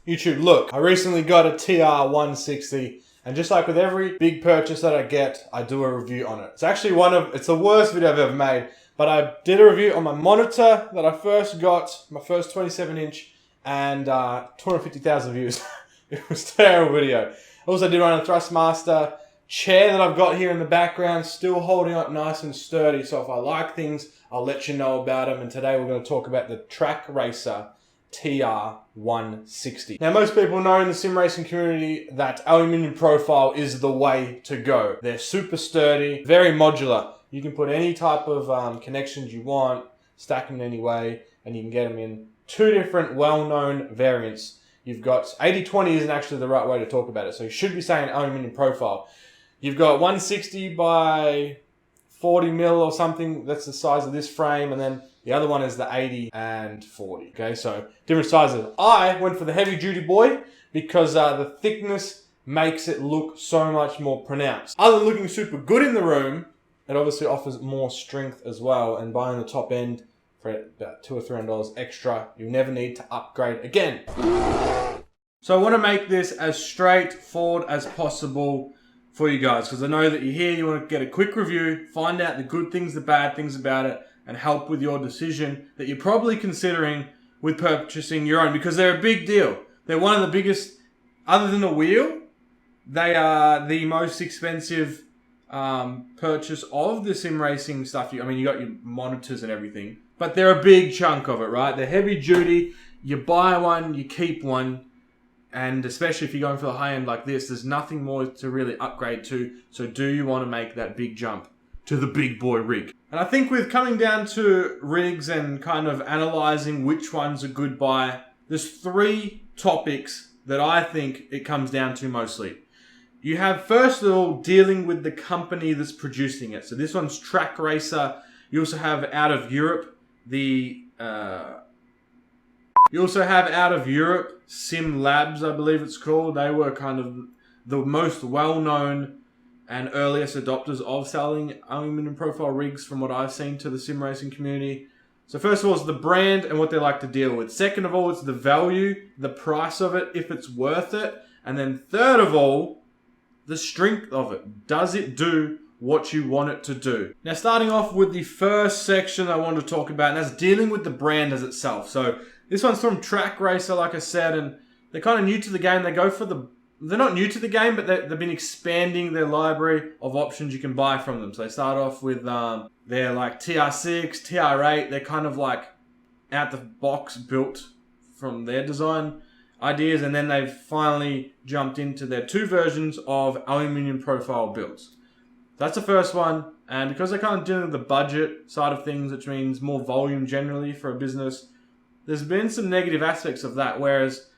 YouTube, look, I recently got a TR160, and just like with every big purchase that I get, I do a review on it. It's actually it's the worst video I've ever made, but I did a review on my monitor that I first got, my first 27-inch, and 250,000 views. It was a terrible video. Also did one on a Thrustmaster chair that I've got here in the background, still holding up nice and sturdy, so if I like things, I'll let you know about them, and today we're going to talk about the Trakracer TR160. Now, most people know in the sim racing community that aluminium profile is the way to go. They're super sturdy, very modular. You can put any type of connections you want, stack them in any way, and you can get them in two different well-known variants. You've got 80/20 isn't actually the right way to talk about it, so you should be saying aluminium profile. You've got 160 by 40 mil or something, that's the size of this frame, and then the other one is the 80 and 40, okay? So different sizes. I went for the heavy duty boy because the thickness makes it look so much more pronounced. Other than looking super good in the room, it obviously offers more strength as well, and buying the top end for about $200 or $300 extra, you never need to upgrade again. So I want to make this as straightforward as possible for you guys, because I know that you're here, you want to get a quick review, find out the good things, the bad things about it, and help with your decision that you're probably considering with purchasing your own, because they're a big deal. They're one of the biggest, other than the wheel, they are the most expensive purchase of the sim racing stuff. I mean, you got your monitors and everything, but they're a big chunk of it, right? They're heavy duty. You buy one, you keep one. And especially if you're going for the high end like this, there's nothing more to really upgrade to. So do you want to make that big jump to the big boy rig? And I think with coming down to rigs and kind of analyzing which one's a good buy, there's three topics that I think it comes down to mostly. You have, first of all, dealing with the company that's producing it. So this one's Trakracer. You also have out of Europe, Sim Labs, I believe it's called. They were kind of the most well-known and earliest adopters of selling aluminum profile rigs from what I've seen to the sim racing community. So first of all, it's the brand and what they like to deal with. Second of all, it's the value, the price of it, if it's worth it. And then third of all, the strength of it. Does it do what you want it to do? Now, starting off with the first section I want to talk about, and that's dealing with the brand as itself. So this one's from Trakracer, like I said, and they're kind of new to the game. They're not new to the game, but they've been expanding their library of options you can buy from them. So they start off with their like TR6, TR8. They're kind of like out the box built from their design ideas, and then they've finally jumped into their two versions of aluminium profile builds. That's the first one, and because they're kind of dealing with the budget side of things, which means more volume generally for a business, there's been some negative aspects of that, whereas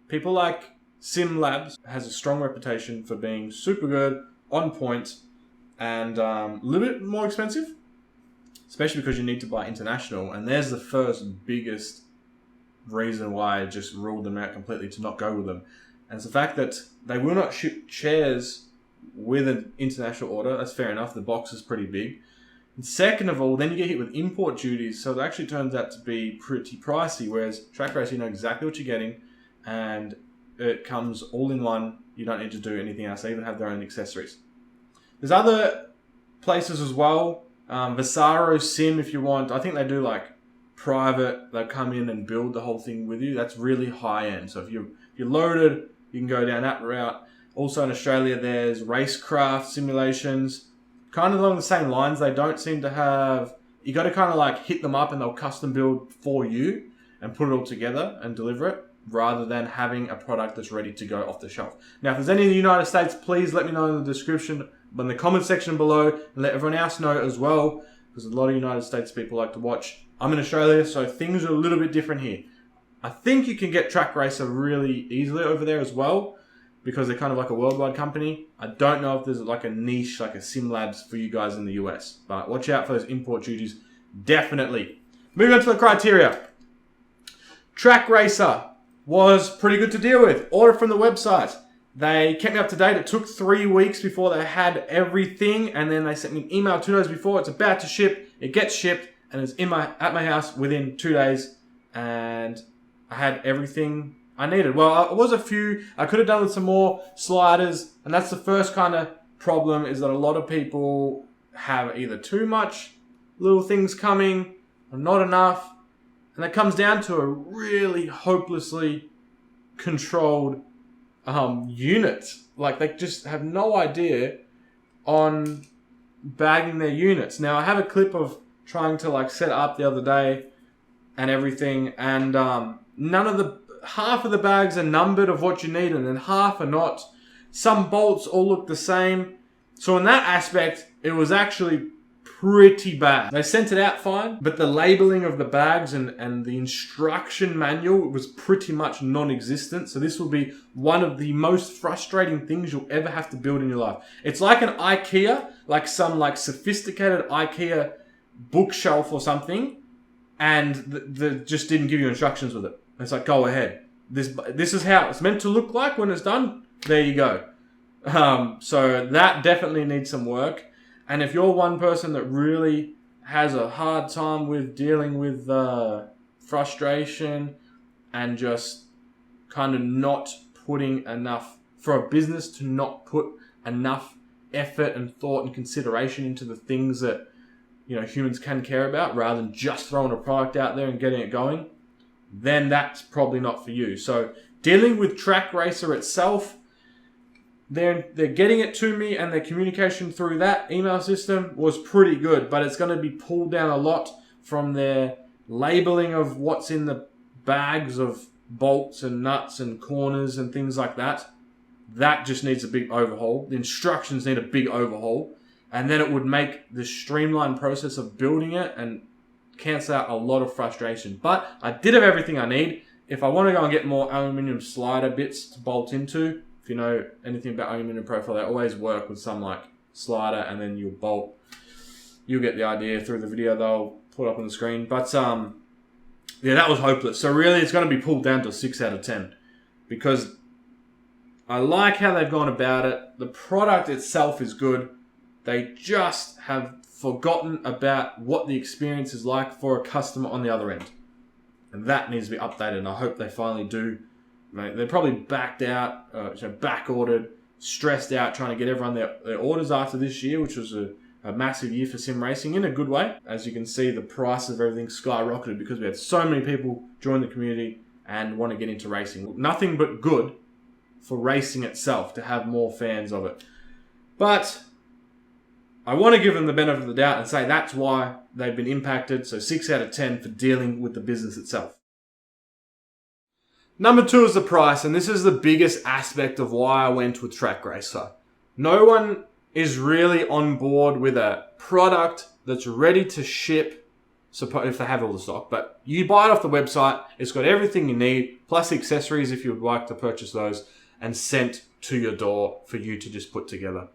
people like Sim Labs has a strong reputation for being super good, on point, and a little bit more expensive, especially because you need to buy international, and there's the first biggest reason why I just ruled them out completely to not go with them. And it's the fact that they will not ship chairs with an international order. That's fair enough, the box is pretty big. And second of all, then you get hit with import duties, so it actually turns out to be pretty pricey, whereas Trakracer, you know exactly what you're getting, and it comes all in one. You don't need to do anything else. They even have their own accessories. There's other places as well. Vasaro Sim, if you want. I think they do like private. They'll come in and build the whole thing with you. That's really high end. So if you're loaded, you can go down that route. Also in Australia, there's Racecraft Simulations. Kind of along the same lines. They don't seem to have... You got to kind of like hit them up and they'll custom build for you and put it all together and deliver it, rather than having a product that's ready to go off the shelf. Now, if there's any in the United States, please let me know in the description, in the comment section below, and let everyone else know as well, because a lot of United States people like to watch. I'm in Australia, so things are a little bit different here. I think you can get Trakracer really easily over there as well, because they're kind of like a worldwide company. I don't know if there's like a niche, like a Sim Labs for you guys in the US, but watch out for those import duties, definitely. Moving on to the criteria. Trakracer was pretty good to deal with. Order from the website. They kept me up to date. It took 3 weeks before they had everything, and then they sent me an email 2 days before. It's about to ship. It gets shipped, and it's at my house within 2 days, and I had everything I needed. Well, it was a few. I could have done with some more sliders, and that's the first kind of problem, is that a lot of people have either too much little things coming or not enough, and it comes down to a really hopelessly controlled unit. Like, they just have no idea on bagging their units. Now, I have a clip of trying to like set up the other day and everything, and half of the bags are numbered of what you need, and then half are not. Some bolts all look the same. So in that aspect, it was actually pretty bad. They sent it out fine, but the labeling of the bags and the instruction manual was pretty much non-existent. So this will be one of the most frustrating things you'll ever have to build in your life. It's like an IKEA, like some like sophisticated IKEA bookshelf or something, and the just didn't give you instructions with it. It's like, go ahead. This is how it's meant to look like when it's done. There you go. So that definitely needs some work. And if you're one person that really has a hard time with dealing with frustration and just kind of not putting enough, for a business to not put enough effort and thought and consideration into the things that, you know, humans can care about, rather than just throwing a product out there and getting it going, then that's probably not for you. So dealing with Trakracer itself, they're getting it to me, and their communication through that email system was pretty good, but it's going to be pulled down a lot from their labeling of what's in the bags of bolts and nuts and corners and things like that. That just needs a big overhaul. The instructions need a big overhaul, and then it would make the streamlined process of building it and cancel out a lot of frustration. But I did have everything I need. If I want to go and get more aluminium slider bits to bolt into, if you know anything about aluminium profile, they always work with some like slider, and then you'll bolt. You'll get the idea through the video they'll put up on the screen. But yeah, that was hopeless. So really, it's going to be pulled down to 6 out of 10, because I like how they've gone about it. The product itself is good. They just have forgotten about what the experience is like for a customer on the other end, and that needs to be updated. And I hope they finally do. They're probably backed out, back ordered, stressed out, trying to get everyone their orders after this year, which was a massive year for sim racing in a good way. As you can see, the price of everything skyrocketed because we had so many people join the community and want to get into racing. Nothing but good for racing itself, to have more fans of it. But I want to give them the benefit of the doubt and say that's why they've been impacted. So 6 out of 10 for dealing with the business itself. Number 2 is the price, and this is the biggest aspect of why I went with Trakracer. No one is really on board with a product that's ready to ship, if they have all the stock, but you buy it off the website, it's got everything you need, plus accessories if you would like to purchase those, and sent to your door for you to just put together.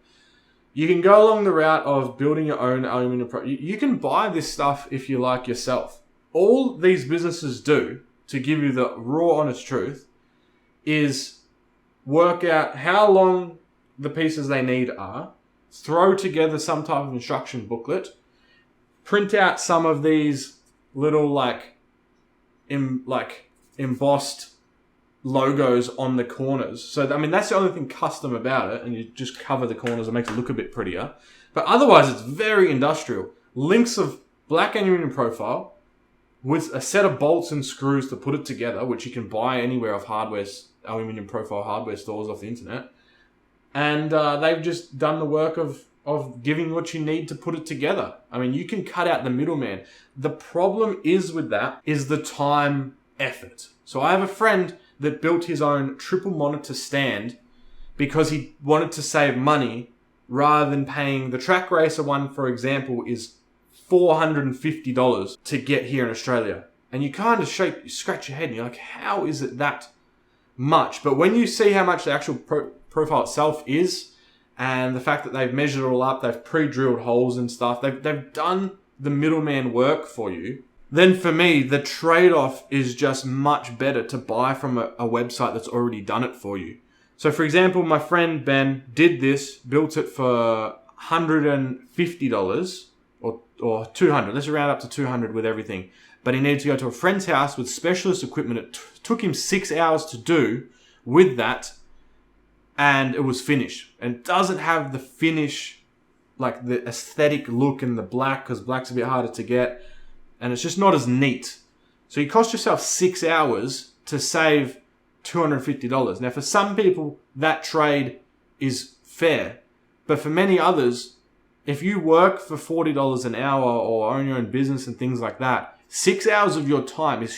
You can go along the route of building your own aluminum product. You can buy this stuff if you like yourself. All these businesses do, to give you the raw, honest truth, is work out how long the pieces they need are, throw together some type of instruction booklet, print out some of these little embossed logos on the corners. So, I mean, that's the only thing custom about it, and you just cover the corners and makes it look a bit prettier. But otherwise, it's very industrial. Links of black aluminium profile, with a set of bolts and screws to put it together, which you can buy anywhere off aluminium profile hardware stores off the internet. And they've just done the work of giving what you need to put it together. I mean, you can cut out the middleman. The problem is with that is the time effort. So I have a friend that built his own triple monitor stand because he wanted to save money, rather than paying the Trakracer one, for example, is $450 to get here in Australia. And you kind of scratch your head and you're like, how is it that much? But when you see how much the actual profile itself is, and the fact that they've measured it all up, they've pre-drilled holes and stuff, they've done the middleman work for you, then for me, the trade-off is just much better to buy from a website that's already done it for you. So for example, my friend Ben did this, built it for $150, or 200. Let's round up to 200 with everything. but he needed to go to a friend's house with specialist equipment. It took him 6 hours to do with that, and it was finished. And it doesn't have the finish, like the aesthetic look in the black, because black's a bit harder to get, and it's just not as neat. So you cost yourself 6 hours to save $250. Now, for some people, that trade is fair, but for many others, if you work for $40 an hour or own your own business and things like that, 6 hours of your time is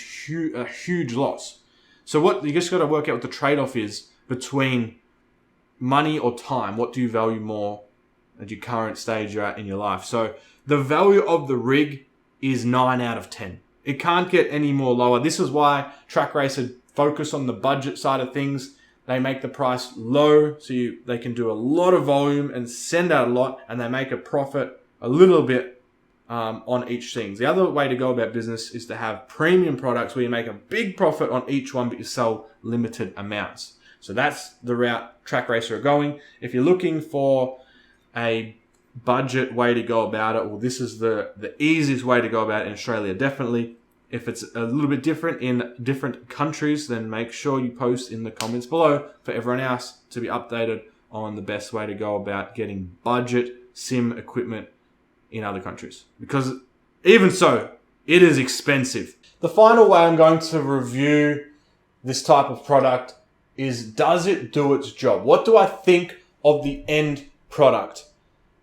a huge loss. So what you just got to work out what the trade-off is between money or time. What do you value more at your current stage you're at in your life? So the value of the rig is 9 out of 10. It can't get any more lower. This is why Trakracer focus on the budget side of things. They make the price low so they can do a lot of volume and send out a lot, and they make a profit a little bit on each thing. The other way to go about business is to have premium products where you make a big profit on each one, but you sell limited amounts. So that's the route Trakracer are going. If you're looking for a budget way to go about it, well, this is the easiest way to go about it in Australia, definitely. If it's a little bit different in different countries, then make sure you post in the comments below for everyone else to be updated on the best way to go about getting budget sim equipment in other countries. Because even so, it is expensive. The final way I'm going to review this type of product is, does it do its job? What do I think of the end product?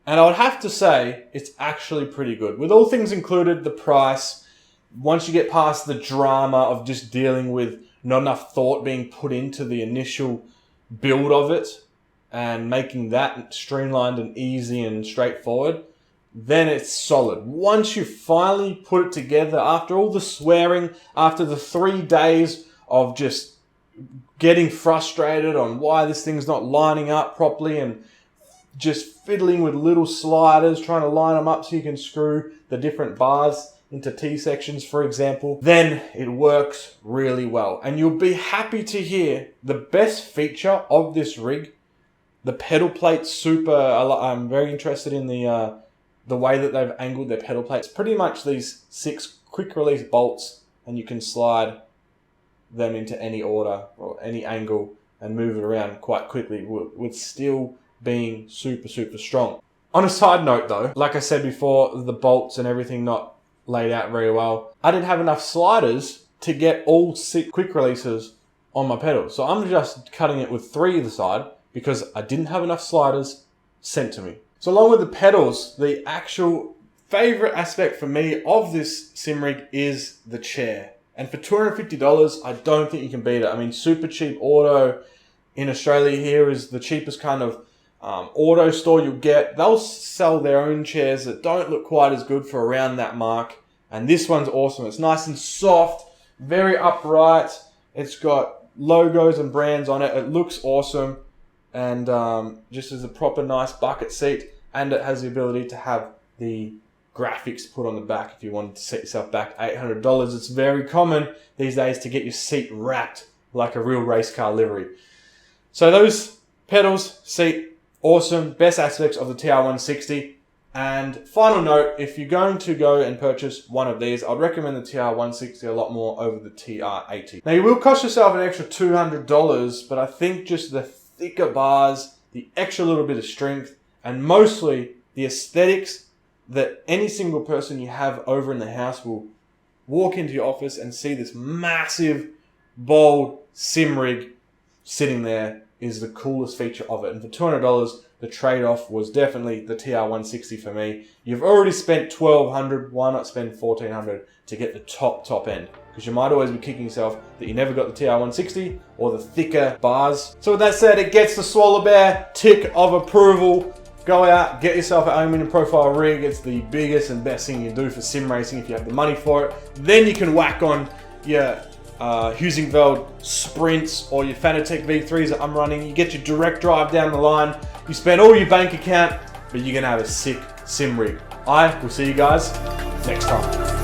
And I would have to say it's actually pretty good. With all things included, the price, once you get past the drama of just dealing with not enough thought being put into the initial build of it and making that streamlined and easy and straightforward, then it's solid. Once you finally put it together, after all the swearing, after the 3 days of just getting frustrated on why this thing's not lining up properly and just fiddling with little sliders, trying to line them up so you can screw the different bars into T sections, for example, then it works really well. And you'll be happy to hear the best feature of this rig, the pedal plate super. I'm very interested in the way that they've angled their pedal plates. Pretty much these 6 quick release bolts, and you can slide them into any order or any angle and move it around quite quickly with still being super, super strong. On a side note though, like I said before, the bolts and everything not laid out very well. I didn't have enough sliders to get all 6 quick releases on my pedal. So I'm just cutting it with 3 either side because I didn't have enough sliders sent to me. So along with the pedals, the actual favorite aspect for me of this sim rig is the chair. And for $250, I don't think you can beat it. I mean, super cheap auto in Australia here is the cheapest kind of auto store you'll get. They'll sell their own chairs that don't look quite as good for around that mark. And this one's awesome. It's nice and soft, very upright. It's got logos and brands on it. It looks awesome. And just as a proper nice bucket seat. And it has the ability to have the graphics put on the back if you wanted to set yourself back $800. It's very common these days to get your seat wrapped like a real race car livery. So those pedals, seat, awesome. Best aspects of the TR160. And final note, if you're going to go and purchase one of these, I'd recommend the TR160 a lot more over the TR80. Now, you will cost yourself an extra $200, but I think just the thicker bars, the extra little bit of strength, and mostly the aesthetics that any single person you have over in the house will walk into your office and see this massive, bold sim rig sitting there is the coolest feature of it. And for $200, the trade-off was definitely the TR160 for me. You've already spent $1,200, why not spend $1,400 to get the top end? Because you might always be kicking yourself that you never got the TR160 or the thicker bars. So with that said, it gets the Swolabear tick of approval. Go out, get yourself an aluminum profile rig. It's the biggest and best thing you can do for sim racing if you have the money for it. Then you can whack on your Husingveld Sprints or your Fanatec V3s that I'm running. You get your direct drive down the line. You spend all your bank account, but you're going to have a sick sim rig. I will see you guys next time.